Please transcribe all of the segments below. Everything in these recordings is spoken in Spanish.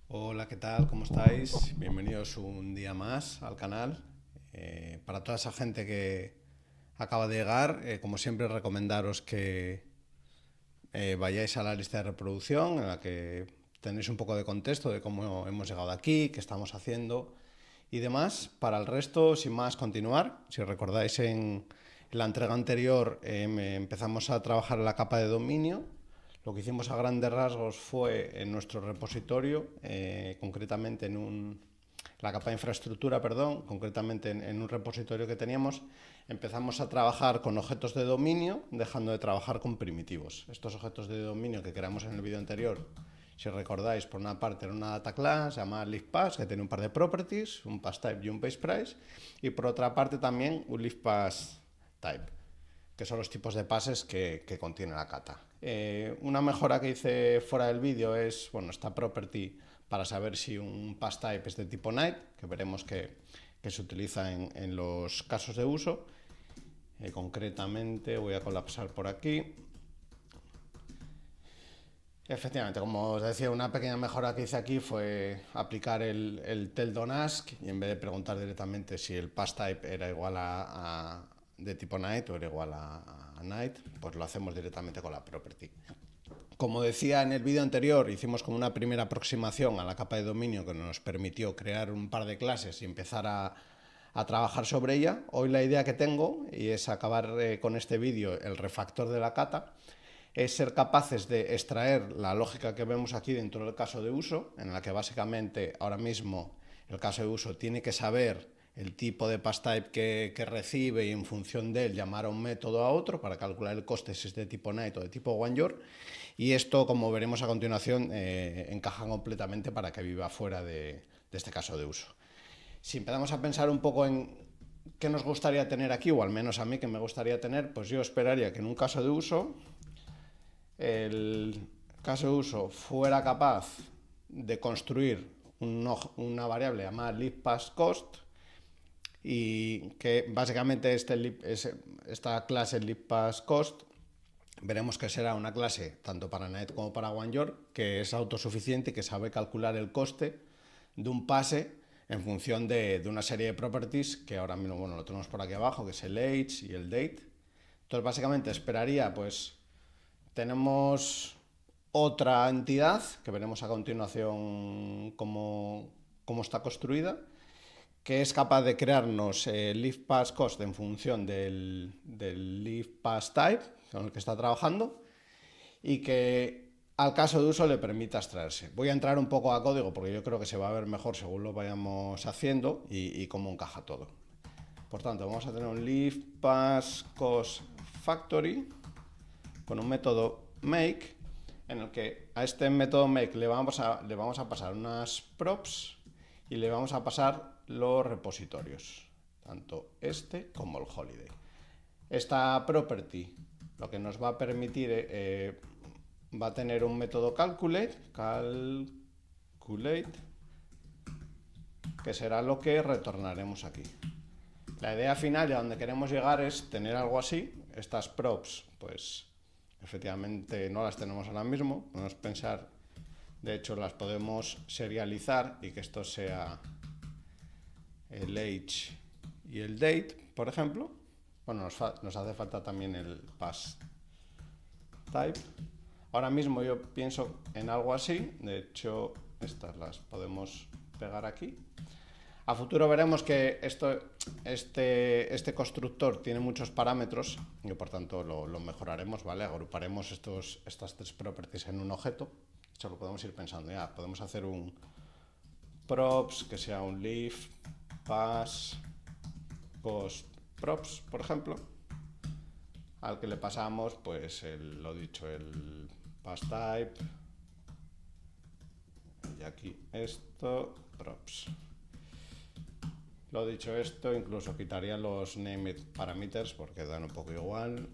Hola, ¿qué tal? ¿Cómo estáis? Bienvenidos un día más al canal. Para toda esa gente que acaba de llegar, como siempre, recomendaros que vayáis a la lista de reproducción en la que tenéis un poco de contexto de cómo hemos llegado aquí, qué estamos haciendo y demás. Para el resto, sin más, continuar. Si recordáis, en la entrega anterior empezamos a trabajar en la capa de dominio. Lo que hicimos a grandes rasgos fue en nuestro repositorio, concretamente la capa de infraestructura, perdón, concretamente en un repositorio que teníamos, empezamos a trabajar con objetos de dominio, dejando de trabajar con primitivos. Estos objetos de dominio que creamos en el vídeo anterior, si recordáis, por una parte era una data class llamada LivePass, que tiene un par de properties, un pass type y un base price, y por otra parte también un LivePass type, que son los tipos de pases que contiene la kata. Una mejora que hice fuera del vídeo es, bueno, esta property para saber si un pass type es de tipo night, que veremos que se utiliza en los casos de uso. Concretamente voy a colapsar por aquí. Efectivamente, como os decía, una pequeña mejora que hice aquí fue aplicar el tell don't ask y en vez de preguntar directamente si el pass type era igual de tipo night o era igual a night, pues lo hacemos directamente con la property. Como decía en el vídeo anterior, hicimos como una primera aproximación a la capa de dominio que nos permitió crear un par de clases y empezar a trabajar sobre ella. Hoy la idea que tengo, y es acabar con este vídeo el refactor de la kata, es ser capaces de extraer la lógica que vemos aquí dentro del caso de uso, en la que básicamente ahora mismo el caso de uso tiene que saber el tipo de pass type que recibe y en función de él llamar a un método a otro para calcular el coste si es de tipo night o de tipo one-your. Y esto, como veremos a continuación, encaja completamente para que viva fuera de este caso de uso. Si empezamos a pensar un poco en qué nos gustaría tener aquí, o al menos a mí que me gustaría tener, pues yo esperaría que en un caso de uso el caso de uso fuera capaz de construir una variable llamada LibPassCost y que básicamente esta clase LibPassCost veremos que será una clase tanto para Night como para OneYour que es autosuficiente y que sabe calcular el coste de un pase en función de una serie de properties que ahora mismo, bueno, lo tenemos por aquí abajo, que es el age y el date. Entonces básicamente esperaría, pues tenemos otra entidad que veremos a continuación cómo está construida, que es capaz de crearnos el LivePass cost en función del LivePass type con el que está trabajando y que al caso de uso le permita extraerse. Voy a entrar un poco a código porque yo creo que se va a ver mejor según lo vayamos haciendo y cómo encaja todo. Por tanto, vamos a tener un LivePass cost factory con un método make en el que a este método make le vamos a pasar unas props y le vamos a pasar los repositorios, tanto este como el holiday. Esta property lo que nos va a permitir va a tener un método calculate, que será lo que retornaremos aquí. La idea final y a donde queremos llegar es tener algo así. Estas props, pues efectivamente no las tenemos ahora mismo. Podemos pensar, de hecho las podemos serializar y que esto sea el age y el date, por ejemplo. Bueno, nos hace falta también el pass type. Ahora mismo yo pienso en algo así. De hecho, estas las podemos pegar aquí. A futuro veremos que este constructor tiene muchos parámetros y por tanto lo mejoraremos, ¿vale? Agruparemos estas tres properties en un objeto. Esto lo podemos ir pensando ya. Podemos hacer un props que sea un leaf, pass, cost, props, por ejemplo, al que le pasamos, pues, lo dicho, el pass type y aquí esto, props. Lo dicho esto, incluso quitaría los named parameters porque dan un poco igual.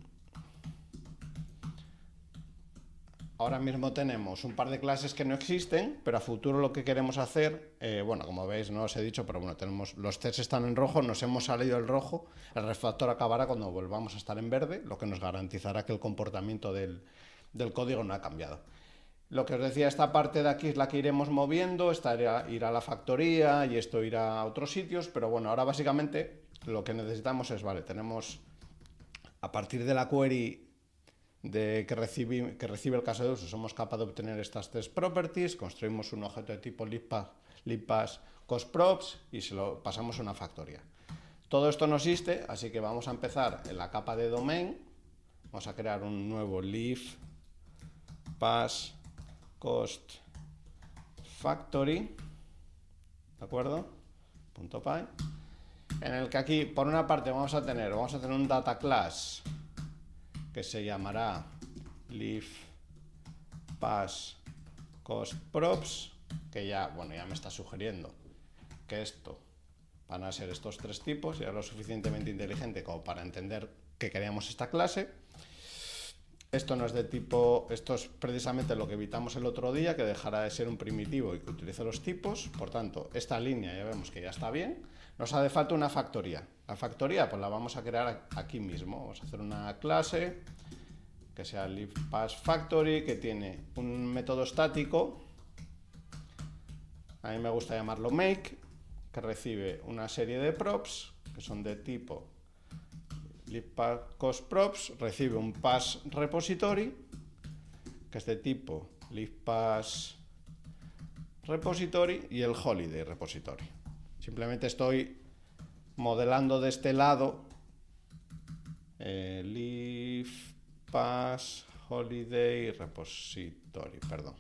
Ahora mismo tenemos un par de clases que no existen, pero a futuro lo que queremos hacer, bueno, como veis no os he dicho, pero bueno, tenemos los tests están en rojo, nos hemos salido del rojo, el refactor acabará cuando volvamos a estar en verde, lo que nos garantizará que el comportamiento del código no ha cambiado. Lo que os decía, esta parte de aquí es la que iremos moviendo, esta irá a la factoría y esto irá a otros sitios, pero bueno, ahora básicamente lo que necesitamos es, vale, tenemos a partir de la query que recibe el caso de uso, somos capaces de obtener estas tres properties, construimos un objeto de tipo libpass costprops y se lo pasamos a una factoría. Todo esto no existe, así que vamos a empezar en la capa de domain, vamos a crear un nuevo libpass cost factory, ¿de acuerdo? .py, en el que aquí por una parte vamos a tener un data class que se llamará libpass cost props, que ya, bueno, ya me está sugiriendo que esto van a ser estos tres tipos, y es lo suficientemente inteligente como para entender que queríamos esta clase. Esto no es de tipo, esto es precisamente lo que evitamos el otro día, que dejará de ser un primitivo y que utilice los tipos. Por tanto, esta línea ya vemos que ya está bien. Nos hace falta una factoría. La factoría pues la vamos a crear aquí mismo. Vamos a hacer una clase que sea libpassFactory, que tiene un método estático, a mí me gusta llamarlo make, que recibe una serie de props que son de tipo libpassCostProps, recibe un pass repository que es de tipo libpassRepository y el holiday repository. Simplemente estoy modelando de este lado libpass holiday repository, perdón.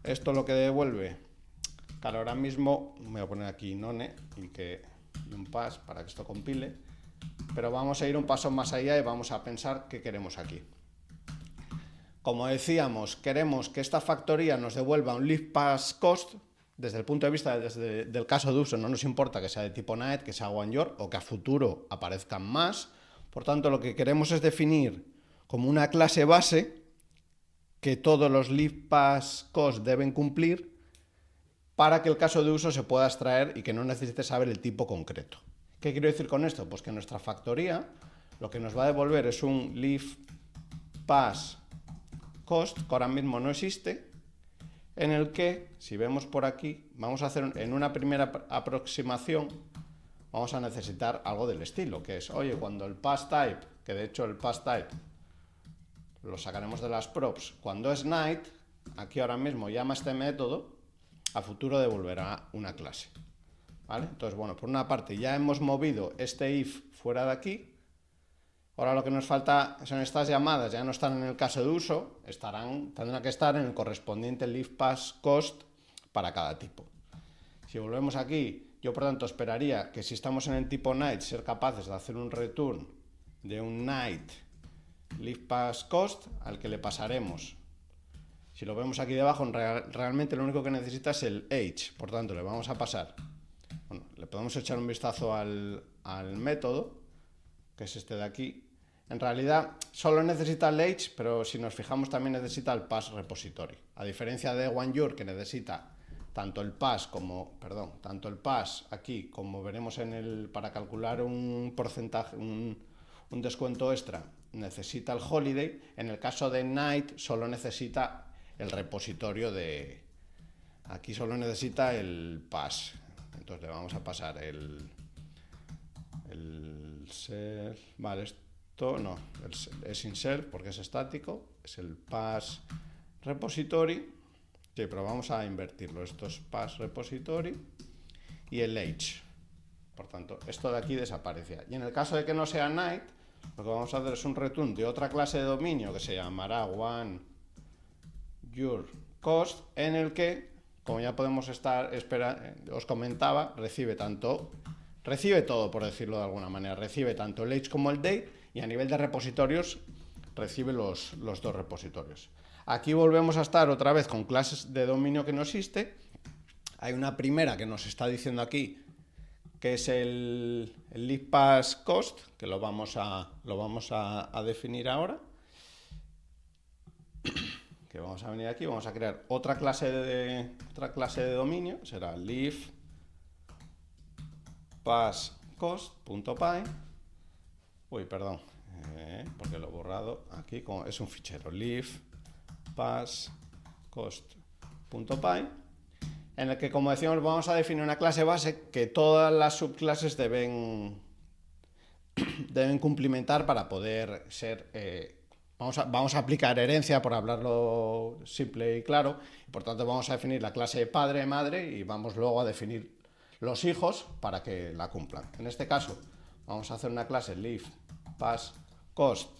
Esto lo que devuelve, claro, ahora mismo voy a poner aquí none y un pass para que esto compile, pero vamos a ir un paso más allá y vamos a pensar qué queremos aquí. Como decíamos, queremos que esta factoría nos devuelva un libpassCost. Desde el punto de vista del caso de uso, no nos importa que sea de tipo NAET, que sea OneYour o que a futuro aparezcan más. Por tanto, lo que queremos es definir como una clase base que todos los libpassCost deben cumplir para que el caso de uso se pueda extraer y que no necesite saber el tipo concreto. ¿Qué quiero decir con esto? Pues que nuestra factoría lo que nos va a devolver es un libpassCost, que ahora mismo no existe, en el que, si vemos por aquí, vamos a hacer en una primera aproximación, vamos a necesitar algo del estilo, que es, oye, cuando el passType, que de hecho el passType lo sacaremos de las props, cuando es night, aquí ahora mismo llama este método, a futuro devolverá una clase. ¿Vale? Entonces, bueno, por una parte ya hemos movido este if fuera de aquí. Ahora lo que nos falta son estas llamadas, ya no están en el caso de uso, tendrán que estar en el correspondiente libpassCost para cada tipo. Si volvemos aquí, yo por tanto esperaría que si estamos en el tipo night, ser capaces de hacer un return de un night libpassCost al que le pasaremos. Si lo vemos aquí debajo, realmente lo único que necesita es el age, por tanto le vamos a pasar. Bueno, le podemos echar un vistazo al método, que es este de aquí. En realidad solo necesita el age, pero si nos fijamos también necesita el pass repository. A diferencia de OneYour, que necesita tanto el pass aquí, como veremos para calcular un porcentaje, un descuento extra, necesita el holiday. En el caso de night solo necesita el repositorio aquí solo necesita el pass. Entonces le vamos a pasar el self, vale, esto no, es insert porque es estático, es el pass repository, sí, pero vamos a invertirlo, esto es pass repository y el age, por tanto, esto de aquí desaparece. Y en el caso de que no sea night, lo que vamos a hacer es un return de otra clase de dominio que se llamará OneYourCost, en el que, como ya podemos os comentaba, recibe todo, por decirlo de alguna manera. Recibe tanto el age como el date y a nivel de repositorios recibe los dos repositorios. Aquí volvemos a estar otra vez con clases de dominio que no existe. Hay una primera que nos está diciendo aquí que es el libpassCost, que lo vamos a definir ahora. Que vamos a venir aquí, vamos a crear otra clase de dominio, será libpassCost.py. Uy, perdón, porque lo he borrado aquí, es un fichero libpassCost. cost.py, en el que, como decíamos, vamos a definir una clase base que todas las subclases deben cumplimentar para poder ser... vamos a aplicar herencia, por hablarlo simple y claro, y por tanto vamos a definir la clase padre, madre, y vamos luego a definir los hijos para que la cumplan. En este caso, vamos a hacer una clase leaf pass cost.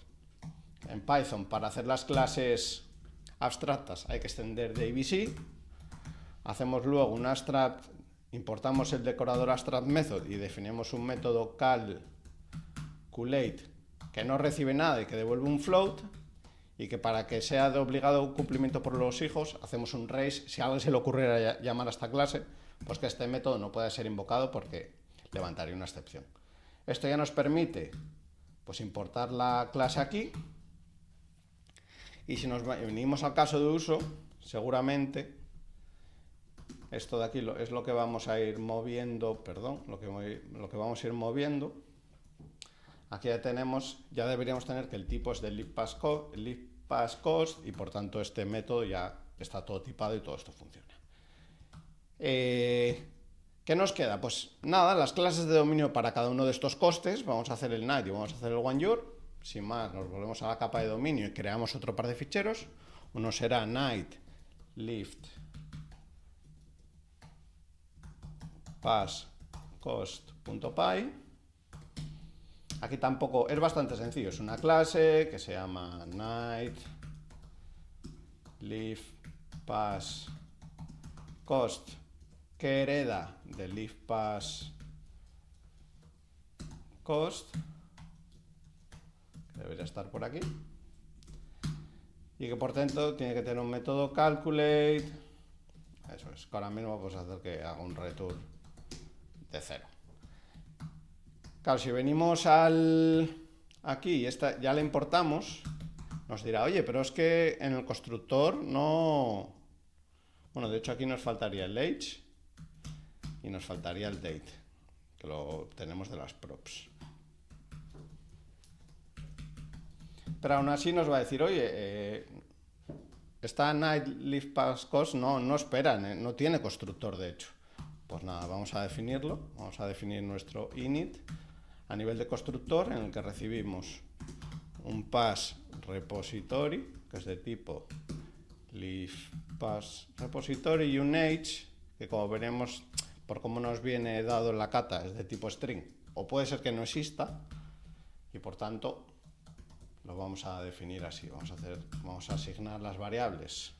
En Python, para hacer las clases abstractas hay que extender de ABC. Hacemos luego un abstract, importamos el decorador abstract method y definimos un método calculate que no recibe nada y que devuelve un float, y que para que sea de obligado cumplimiento por los hijos hacemos un raise. Si a alguien se le ocurriera llamar a esta clase, pues que este método no pueda ser invocado porque levantaría una excepción. Esto ya nos permite pues importar la clase aquí, y si nos venimos al caso de uso, seguramente esto de aquí es lo que vamos a ir moviendo, lo que vamos a ir moviendo. Aquí ya deberíamos tener que el tipo es de leaf pass cost, y por tanto este método ya está todo tipado y todo esto funciona. ¿Qué nos queda? Pues nada, las clases de dominio para cada uno de estos costes. Vamos a hacer el night y vamos a hacer el oneYour. Sin más, nos volvemos a la capa de dominio y creamos otro par de ficheros. Uno será night lift pass cost.py. Aquí tampoco es bastante sencillo, es una clase que se llama night lift pass cost, que hereda de lift pass cost, que debería estar por aquí, y que por tanto tiene que tener un método calculate. Eso es, que ahora mismo vamos a hacer que haga un return de 0. Claro, si venimos aquí y esta ya la importamos, nos dirá, oye, pero es que en el constructor no... Bueno, de hecho aquí nos faltaría el age y nos faltaría el date, que lo tenemos de las props. Pero aún así nos va a decir, oye, esta night lift pass cost no espera, no tiene constructor de hecho. Pues nada, vamos a definirlo, vamos a definir nuestro init a nivel de constructor, en el que recibimos un pass repository, que es de tipo lift pass repository, y un age, que como veremos por cómo nos viene dado en la cata es de tipo string, o puede ser que no exista, y por tanto lo vamos a definir así. Vamos a asignar las variables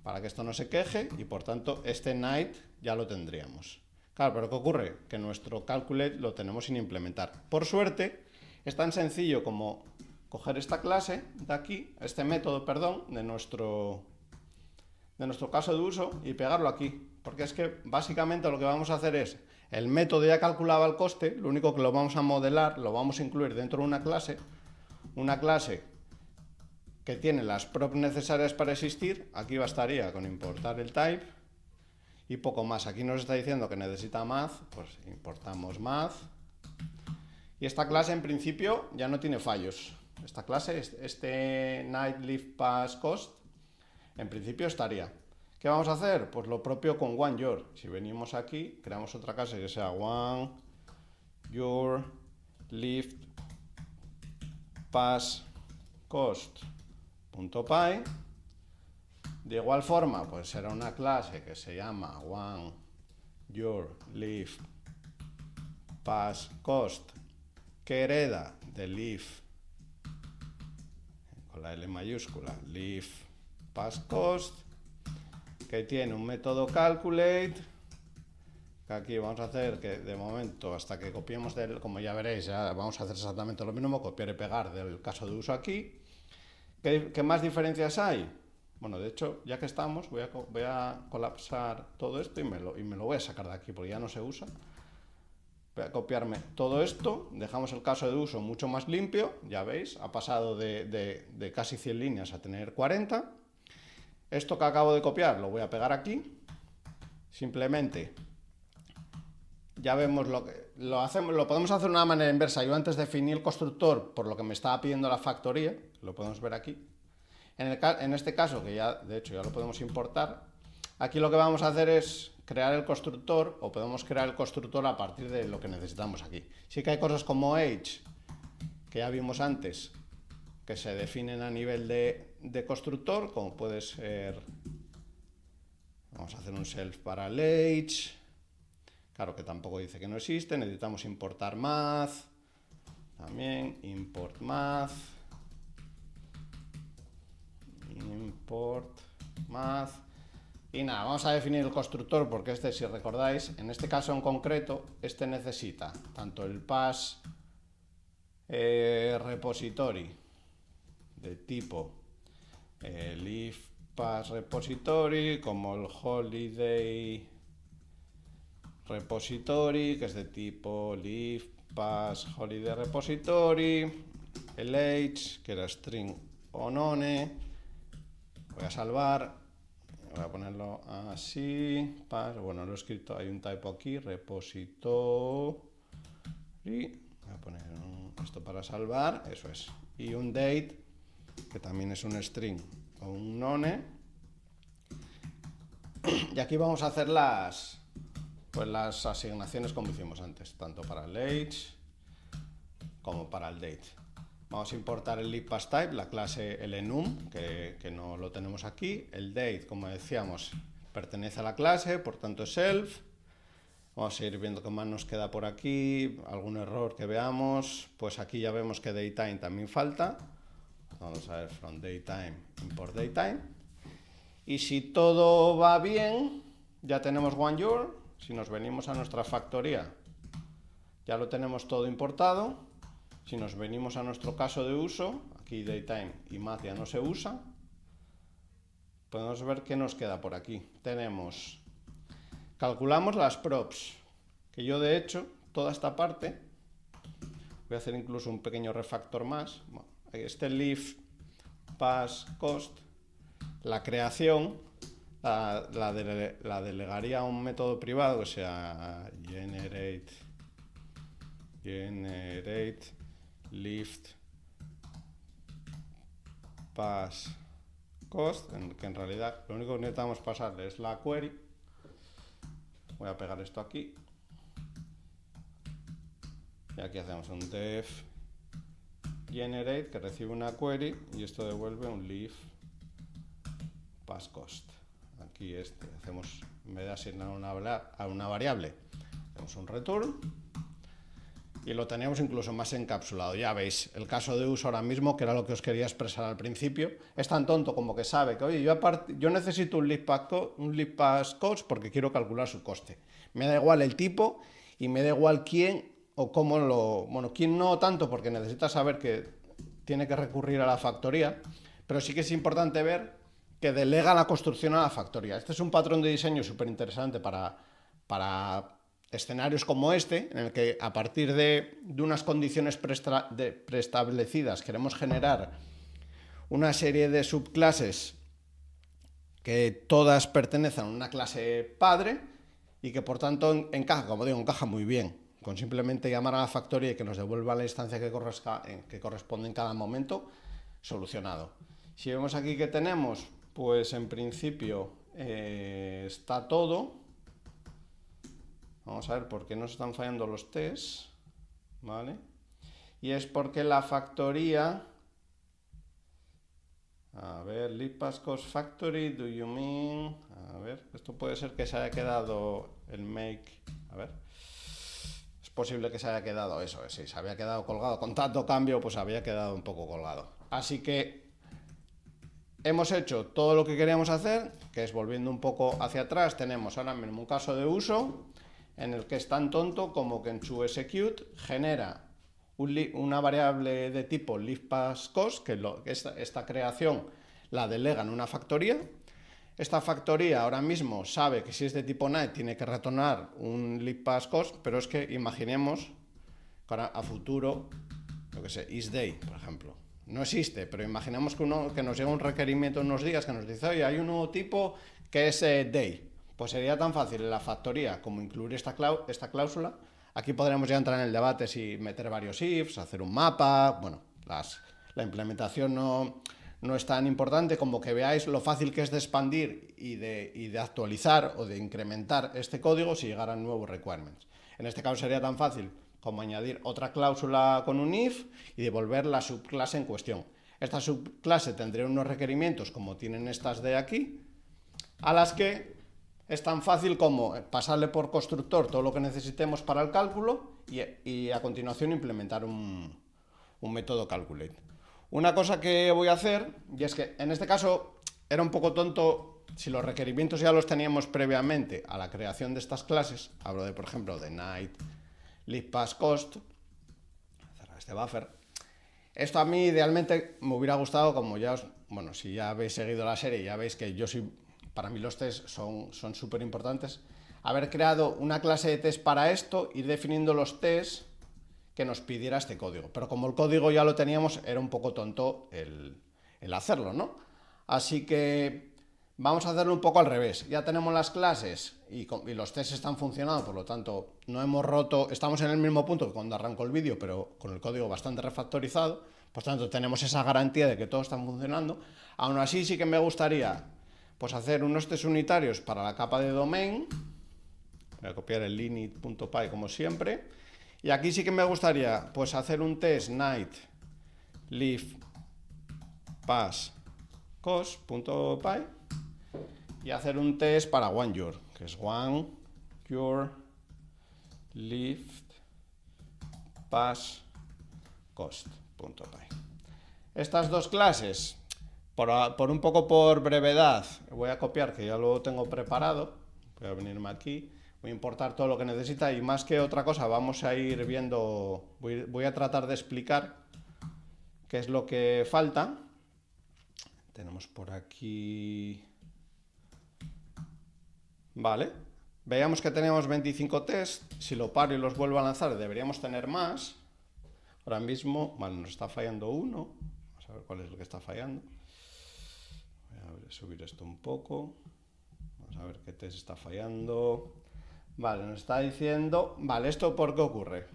para que esto no se queje, y por tanto este night ya lo tendríamos. Claro, pero ¿qué ocurre? Que nuestro calculate lo tenemos sin implementar. Por suerte, es tan sencillo como coger esta clase de aquí, este método, perdón, de nuestro caso de uso, y pegarlo aquí. Porque es que básicamente lo que vamos a hacer es, el método ya calculaba el coste, lo único que lo vamos a modelar, lo vamos a incluir dentro de una clase que tiene las props necesarias para existir. Aquí bastaría con importar el type y poco más. Aquí nos está diciendo que necesita math, pues importamos math. Y esta clase en principio ya no tiene fallos. Esta clase, este night lift pass cost, en principio estaría. ¿Qué vamos a hacer? Pues lo propio con oneYour. Si venimos aquí, creamos otra clase que sea oneYour lift pass cost.py. De igual forma, pues será una clase que se llama oneYour lift pass cost, que hereda de lift, con la L mayúscula, lift pass cost, que tiene un método calculate, que aquí vamos a hacer que de momento, hasta que copiemos como ya veréis, ya vamos a hacer exactamente lo mismo, copiar y pegar del caso de uso aquí. ¿Qué más diferencias hay? Bueno, de hecho, ya que estamos, voy a colapsar todo esto y me lo voy a sacar de aquí porque ya no se usa. Voy a copiarme todo esto, dejamos el caso de uso mucho más limpio, ya veis, ha pasado de casi 100 líneas a tener 40. Esto que acabo de copiar lo voy a pegar aquí. Simplemente, ya vemos lo podemos hacer de una manera inversa. Yo antes definí el constructor por lo que me estaba pidiendo la factoría, lo podemos ver aquí. En este caso, que ya de hecho ya lo podemos importar, aquí lo que vamos a hacer es crear el constructor, o podemos crear el constructor a partir de lo que necesitamos aquí. Sí que hay cosas como age, que ya vimos antes, que se definen a nivel de constructor, como puede ser, vamos a hacer un self para el age, claro que tampoco dice que no existe, necesitamos importar math, también import math, y nada, vamos a definir el constructor porque este, si recordáis, en este caso en concreto, este necesita tanto el pass repository de tipo leaf pass repository como el holiday repository, que es de tipo leaf pass holiday repository, el age, que era string onone. Voy a salvar, voy a ponerlo así, bueno, lo he escrito, hay un typo aquí, repository, voy a poner esto para salvar, eso es, y un date, que también es un string o un none, y aquí vamos a hacer las asignaciones como hicimos antes, tanto para el age como para el date. Vamos a importar el libpasstype, la clase lenum, que no lo tenemos aquí. El date, como decíamos, pertenece a la clase, por tanto es self. Vamos a ir viendo qué más nos queda por aquí, algún error que veamos. Pues aquí ya vemos que datetime también falta. Vamos a ver from datetime, import datetime. Y si todo va bien, ya tenemos oneYour. Si nos venimos a nuestra factoría, ya lo tenemos todo importado. Si nos venimos a nuestro caso de uso, aquí datetime y math ya no se usa, podemos ver qué nos queda por aquí. Calculamos las props, que yo de hecho, toda esta parte, voy a hacer incluso un pequeño refactor más. Bueno, este leaf pass cost, la creación, la delegaría a un método privado que sea generate lift pass cost, que en realidad lo único que necesitamos pasarle es la query. Voy a pegar esto aquí y aquí hacemos un def generate que recibe una query y esto devuelve un lift pass cost. Aquí hacemos, en vez de asignar a una variable, hacemos un return. Y lo teníamos incluso más encapsulado. Ya veis, el caso de uso ahora mismo, que era lo que os quería expresar al principio, es tan tonto como que sabe que, oye, yo necesito un leaf pass cost porque quiero calcular su coste. Me da igual el tipo y me da igual quién o cómo bueno, quién no tanto porque necesita saber que tiene que recurrir a la factoría, pero sí que es importante ver que delega la construcción a la factoría. Este es un patrón de diseño súper interesante para escenarios como este, en el que a partir de unas condiciones preestablecidas queremos generar una serie de subclases que todas pertenecen a una clase padre y que por tanto encaja, como digo, encaja muy bien. Con simplemente llamar a la factoría y que nos devuelva la instancia que corresponde en cada momento, solucionado. Si vemos aquí que tenemos, pues en principio está todo. Vamos a ver por qué nos están fallando los tests, ¿vale? Y es porque la factoría, a ver, libpass cost factory, do you mean? A ver, esto puede ser que se haya quedado el make, a ver, es posible que se haya quedado eso, sí, se había quedado colgado, con tanto cambio pues había quedado un poco colgado. Así que hemos hecho todo lo que queríamos hacer, que es volviendo un poco hacia atrás, tenemos ahora mismo un caso de uso, en el que es tan tonto como que en su execute genera una variable de tipo libpassCost, que esta creación la delega en una factoría. Esta factoría ahora mismo sabe que si es de tipo night tiene que retornar un libpassCost, pero es que imaginemos para a futuro, lo que sé, isDay, por ejemplo. No existe, pero imaginemos que nos llega un requerimiento en unos días que nos dice, oye, hay un nuevo tipo que es day. Pues sería tan fácil en la factoría como incluir esta cláusula. Aquí podríamos ya entrar en el debate si meter varios ifs, hacer un mapa. Bueno, la implementación no no es tan importante como que veáis lo fácil que es de expandir y de actualizar o de incrementar este código si llegaran nuevos requirements. En este caso sería tan fácil como añadir otra cláusula con un if y devolver la subclase en cuestión. Esta subclase tendría unos requerimientos como tienen estas de aquí, a las que es tan fácil como pasarle por constructor todo lo que necesitemos para el cálculo y a continuación implementar un método calculate. Una cosa que voy a hacer, y es que en este caso era un poco tonto si los requerimientos ya los teníamos previamente a la creación de estas clases. Hablo de, por ejemplo, de night, lifePassCost, cerrar este buffer. Esto a mí idealmente me hubiera gustado, como ya bueno, si ya habéis seguido la serie, ya veis que para mí los tests son súper importantes. Haber creado una clase de test para esto, ir definiendo los tests que nos pidiera este código. Pero como el código ya lo teníamos, era un poco tonto el hacerlo, ¿no? Así que vamos a hacerlo un poco al revés. Ya tenemos las clases y los tests están funcionando, por lo tanto, no hemos roto, estamos en el mismo punto que cuando arrancó el vídeo, pero con el código bastante refactorizado. Por tanto, tenemos esa garantía de que todo está funcionando. Aún así, sí que me gustaría pues hacer unos tests unitarios para la capa de domain. Voy a copiar el init.py como siempre. Y aquí sí que me gustaría pues hacer un test night leaf pass cost.py y hacer un test para OneYour, que es OneYour lift pass cost.py. Estas dos clases, por un poco por brevedad, voy a copiar, que ya lo tengo preparado. Voy a venirme aquí. Voy a importar todo lo que necesita y más que otra cosa vamos a ir viendo, voy a tratar de explicar qué es lo que falta. Tenemos por aquí, vale, veamos que tenemos 25 tests, si lo paro y los vuelvo a lanzar deberíamos tener más. Ahora mismo, vale, nos está fallando uno, vamos a ver cuál es el que está fallando. Voy a subir esto un poco, vamos a ver qué test está fallando. Vale, nos está diciendo, vale, ¿esto por qué ocurre?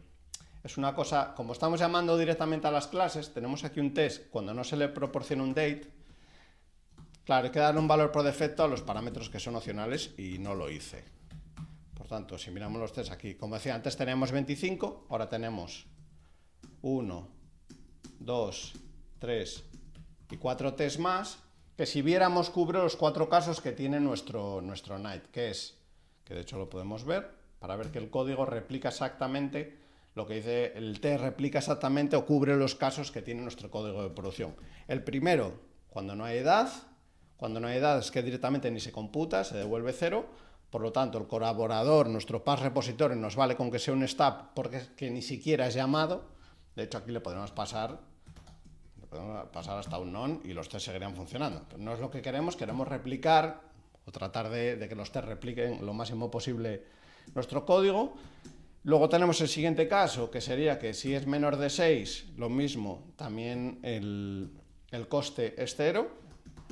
Es una cosa, como estamos llamando directamente a las clases, tenemos aquí un test cuando no se le proporciona un date. Claro, hay que darle un valor por defecto a los parámetros que son opcionales y no lo hice. Por tanto, si miramos los tests aquí, como decía antes teníamos 25, ahora tenemos 1, 2, 3 y 4 tests más, que si viéramos cubre los 4 casos que tiene nuestro night, que es, que de hecho lo podemos ver, para ver que el código replica exactamente lo que dice, el test replica exactamente o cubre los casos que tiene nuestro código de producción. El primero, cuando no hay edad es que directamente ni se computa, se devuelve 0, por lo tanto el colaborador, nuestro pass repositorio, nos vale con que sea un stub porque es que ni siquiera es llamado. De hecho aquí le podemos pasar hasta un non y los tests seguirían funcionando. Pero no es lo que queremos replicar o tratar de que los tests repliquen lo máximo posible nuestro código. Luego tenemos el siguiente caso, que sería que si es menor de 6, lo mismo, también el coste es 0.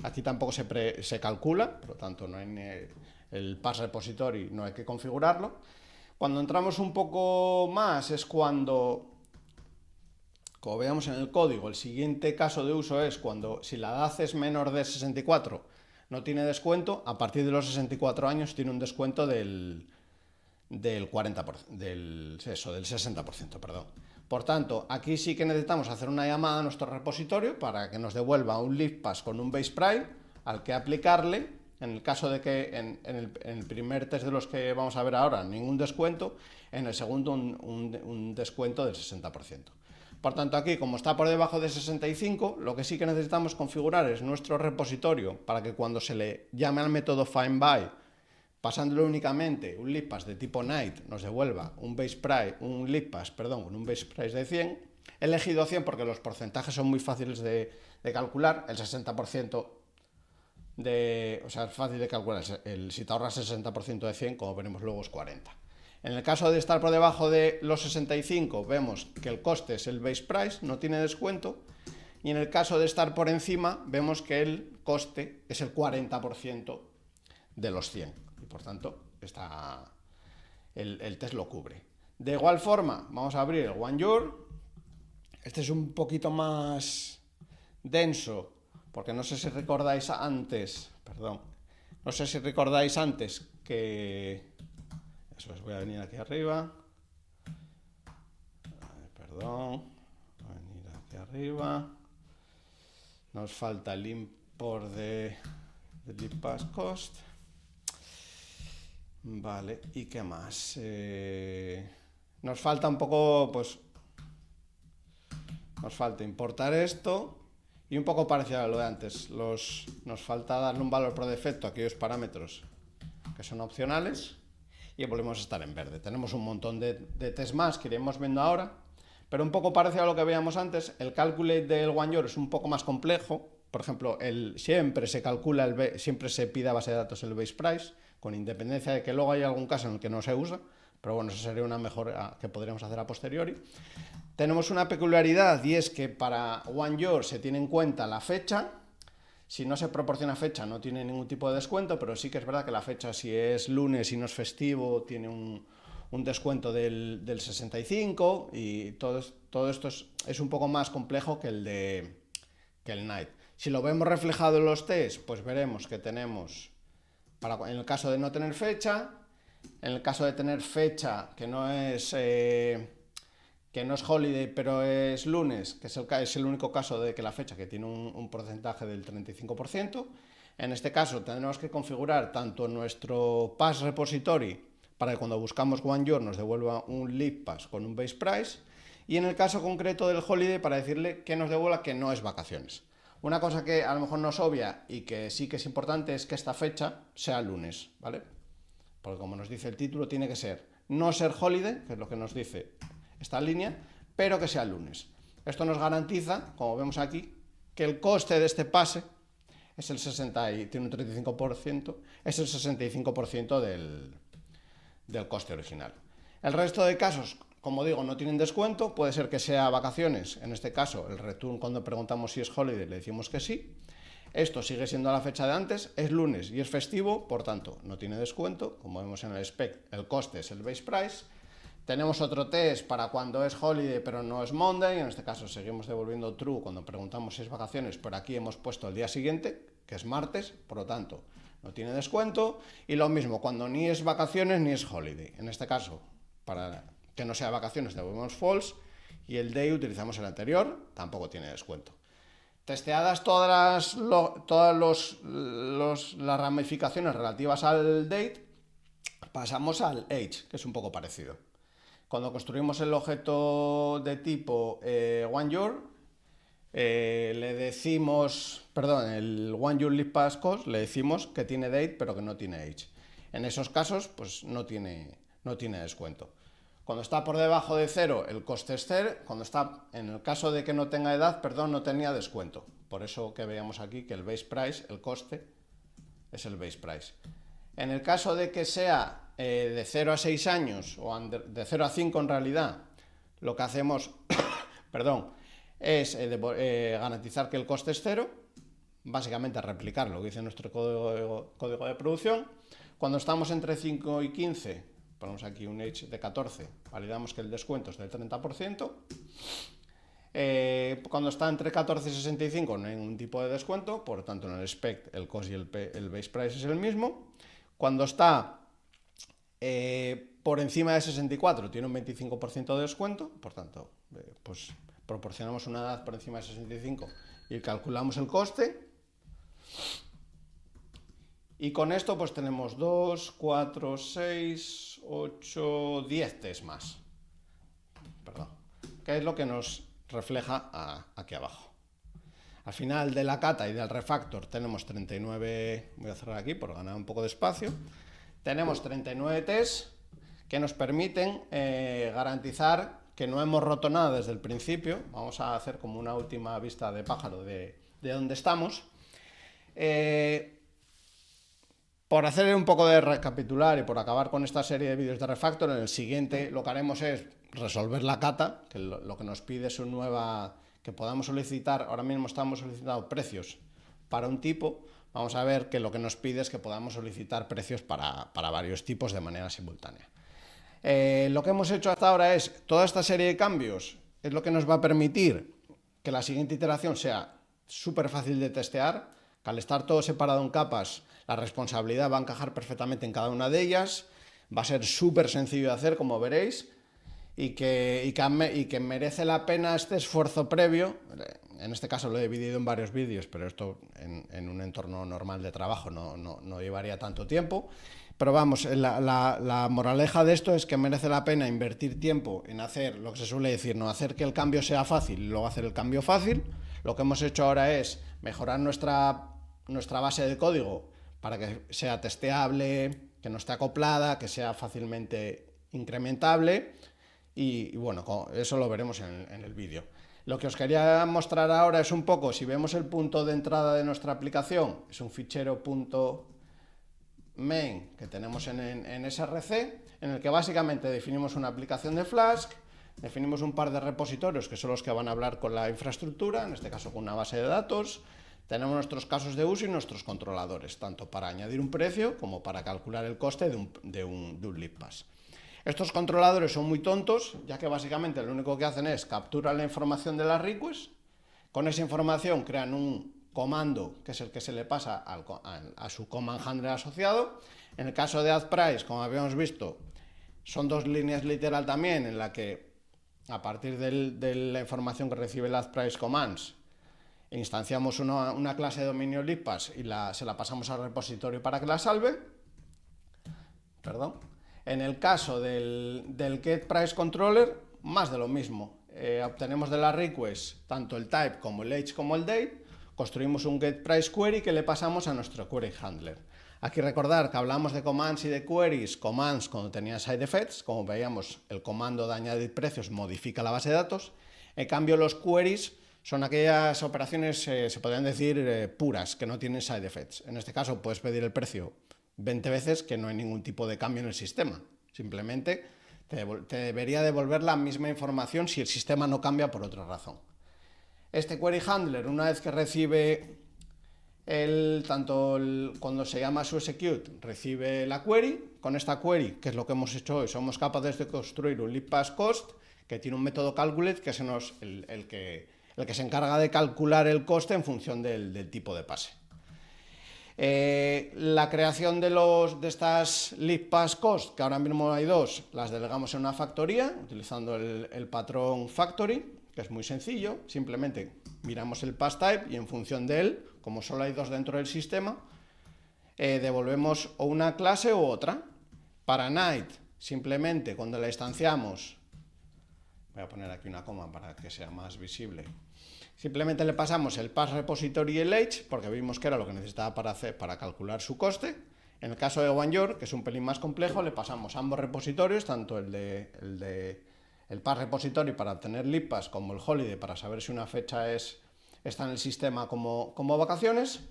Aquí tampoco se calcula, por lo tanto no hay el pass repository, no hay que configurarlo. Cuando entramos un poco más es cuando, como veamos en el código, el siguiente caso de uso es cuando si la edad es menor de 64, no tiene descuento, a partir de los 64 años tiene un descuento del 40%, del 60%, perdón. Por tanto, aquí sí que necesitamos hacer una llamada a nuestro repositorio para que nos devuelva un lifepass con un base price al que aplicarle, en el caso de que en el primer test de los que vamos a ver ahora ningún descuento, en el segundo un descuento del 60%. Por tanto, aquí, como está por debajo de 65, lo que sí que necesitamos configurar es nuestro repositorio para que cuando se le llame al método findBy, pasándole únicamente un lifepass de tipo night, nos devuelva un lifepass con un base price de 100. He elegido 100 porque los porcentajes son muy fáciles de calcular. El 60% o sea, es fácil de calcular. Si te ahorras el 60% de 100, como veremos luego, es 40. En el caso de estar por debajo de los 65, vemos que el coste es el base price, no tiene descuento. Y en el caso de estar por encima, vemos que el coste es el 40% de los 100. Y por tanto, el test lo cubre. De igual forma, vamos a abrir el OneYour. Este es un poquito más denso porque no sé si recordáis antes, no sé si recordáis antes que... Eso es, voy a venir aquí arriba. Voy a venir aquí arriba. Nos falta el import de LibPassCost. Vale, ¿y qué más? Nos falta un poco, pues... Nos falta importar esto y un poco parecido a lo de antes. Nos falta darle un valor por defecto a aquellos parámetros que son opcionales y volvemos a estar en verde. Tenemos un montón de test más que iremos viendo ahora, pero un poco parecido a lo que veíamos antes. El calculate del OneYour es un poco más complejo. Por ejemplo, siempre se calcula, siempre se pide a base de datos el base price, con independencia de que luego haya algún caso en el que no se usa, pero bueno, eso sería una mejora que podríamos hacer a posteriori. Tenemos una peculiaridad y es que para OneYour se tiene en cuenta la fecha. Si no se proporciona fecha no tiene ningún tipo de descuento, pero sí que es verdad que la fecha, si es lunes y no es festivo, tiene un descuento del 65, y todo esto es un poco más complejo que el night. Si lo vemos reflejado en los test, pues veremos que tenemos, en el caso de no tener fecha, en el caso de tener fecha que no es holiday pero es lunes, que es el único caso de que la fecha que tiene un porcentaje del 35%. En este caso tendremos que configurar tanto nuestro pass repository para que cuando buscamos OneYour nos devuelva un libpass con un base price, y en el caso concreto del holiday para decirle que nos devuelva que no es vacaciones. Una cosa que a lo mejor nos obvia y que sí que es importante es que esta fecha sea lunes, ¿vale? Porque como nos dice el título, tiene que ser, no ser holiday, que es lo que nos dice esta línea, pero que sea lunes. Esto nos garantiza, como vemos aquí, que el coste de este pase es el 35%, es el 65% del coste original. El resto de casos, como digo, no tienen descuento. Puede ser que sea vacaciones, en este caso el return, cuando preguntamos si es holiday le decimos que sí. Esto sigue siendo la fecha de antes, es lunes y es festivo, por tanto no tiene descuento. Como vemos en el spec, el coste es el base price. Tenemos otro test para cuando es holiday pero no es Monday, en este caso seguimos devolviendo true cuando preguntamos si es vacaciones, pero aquí hemos puesto el día siguiente, que es martes, por lo tanto no tiene descuento. Y lo mismo cuando ni es vacaciones ni es holiday, en este caso para que no sea vacaciones devolvemos false, y el day utilizamos el anterior, tampoco tiene descuento. Testeadas todas las ramificaciones relativas al date, pasamos al age, que es un poco parecido. Cuando construimos el objeto de tipo OneYour, le decimos, el OneYour LibPassCost, le decimos que tiene date pero que no tiene age. En esos casos, pues no tiene descuento. Cuando está por debajo de 0, el coste es 0. En el caso de que no tenga edad, no tenía descuento. Por eso que veíamos aquí que el base price, el coste, es el base price. En el caso de que sea de 0 a 6 años, o de 0 a 5 en realidad, lo que hacemos es garantizar que el coste es 0, básicamente replicar lo que dice nuestro código de producción. Cuando estamos entre 5 y 15, ponemos aquí un age de 14, validamos que el descuento es del 30%. Cuando está entre 14 y 65 no hay ningún tipo de descuento, por lo tanto en el spec el cost y el base price es el mismo. Cuando está por encima de 64 tiene un 25% de descuento, por tanto pues proporcionamos una edad por encima de 65 y calculamos el coste. Y con esto pues tenemos 2, 4, 6, 8, 10 test más. Que es lo que nos refleja aquí abajo. Al final de la cata y del refactor tenemos 39, voy a cerrar aquí por ganar un poco de espacio, tenemos 39 tests que nos permiten garantizar que no hemos roto nada desde el principio. Vamos a hacer como una última vista de pájaro de dónde estamos. Por hacer un poco de recapitular y por acabar con esta serie de vídeos de refactor, en el siguiente lo que haremos es resolver la cata, que lo que nos pide es que podamos solicitar. Ahora mismo estamos solicitando precios para un tipo. Vamos a ver que lo que nos pide es que podamos solicitar precios para varios tipos de manera simultánea. Lo que hemos hecho hasta ahora es toda esta serie de cambios, es lo que nos va a permitir que la siguiente iteración sea súper fácil de testear, que al estar todo separado en capas, la responsabilidad va a encajar perfectamente en cada una de ellas, va a ser súper sencillo de hacer, como veréis, y que merece la pena este esfuerzo previo. En este caso lo he dividido en varios vídeos, pero esto en un entorno normal de trabajo no llevaría tanto tiempo. Pero vamos, la moraleja de esto es que merece la pena invertir tiempo en hacer lo que se suele decir, no hacer que el cambio sea fácil y luego hacer el cambio fácil. Lo que hemos hecho ahora es mejorar nuestra base de código para que sea testeable, que no esté acoplada, que sea fácilmente incrementable. Y bueno, eso lo veremos en el vídeo. Lo que os quería mostrar ahora es un poco, si vemos el punto de entrada de nuestra aplicación, es un fichero .main que tenemos en SRC, en el que básicamente definimos una aplicación de Flask, definimos un par de repositorios que son los que van a hablar con la infraestructura, en este caso con una base de datos, tenemos nuestros casos de uso y nuestros controladores, tanto para añadir un precio como para calcular el coste de un LibPass. Estos controladores son muy tontos, ya que básicamente lo único que hacen es capturar la información de las requests, con esa información crean un comando, que es el que se le pasa a su command handler asociado. En el caso de addPrice, como habíamos visto, son dos líneas literal también, en la que a partir de la información que recibe el addPrice commands, instanciamos una clase de dominio LibPass y se la pasamos al repositorio para que la salve. Perdón. En el caso del getPriceController, más de lo mismo. Obtenemos de la request tanto el type como el age como el date, construimos un getPriceQuery que le pasamos a nuestro query handler. Aquí recordar que hablamos de commands y de queries, commands cuando tenían side effects, como veíamos el comando de añadir precios modifica la base de datos, en cambio los queries son aquellas operaciones, se podrían decir, puras, que no tienen side effects. En este caso puedes pedir el precio 20 veces que no hay ningún tipo de cambio en el sistema. Simplemente te debería devolver la misma información si el sistema no cambia por otra razón. Este query handler, una vez que recibe cuando se llama su execute, recibe la query. Con esta query, que es lo que hemos hecho hoy, somos capaces de construir un LibPass cost que tiene un método calculate que es el que se encarga de calcular el coste en función del tipo de pase. La creación de estas LibPass cost, que ahora mismo hay dos, las delegamos en una factoría utilizando el patrón factory, que es muy sencillo. Simplemente miramos el pass type y en función de él, como solo hay dos dentro del sistema, devolvemos o una clase u otra. Para night, simplemente cuando la instanciamos, voy a poner aquí una coma para que sea más visible, simplemente le pasamos el pass repository y el age, porque vimos que era lo que necesitaba para calcular su coste. En el caso de OneYour, que es un pelín más complejo, le pasamos ambos repositorios, tanto el pass repository para obtener LibPass como el holiday para saber si una fecha está en el sistema como vacaciones,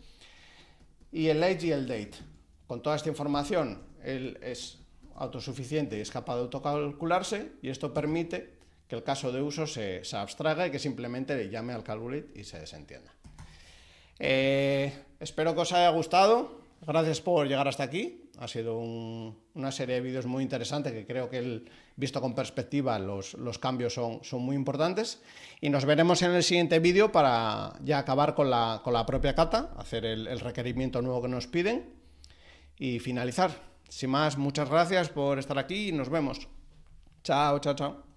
y el age y el date. Con toda esta información, él es autosuficiente y es capaz de autocalcularse, y esto permite que el caso de uso se abstraiga y que simplemente le llame al calculate y se desentienda. Espero que os haya gustado. Gracias por llegar hasta aquí. Ha sido una serie de vídeos muy interesante que creo que visto con perspectiva los cambios son muy importantes. Y nos veremos en el siguiente vídeo para ya acabar con la propia cata, hacer el requerimiento nuevo que nos piden y finalizar. Sin más, muchas gracias por estar aquí y nos vemos. Chao, chao, chao.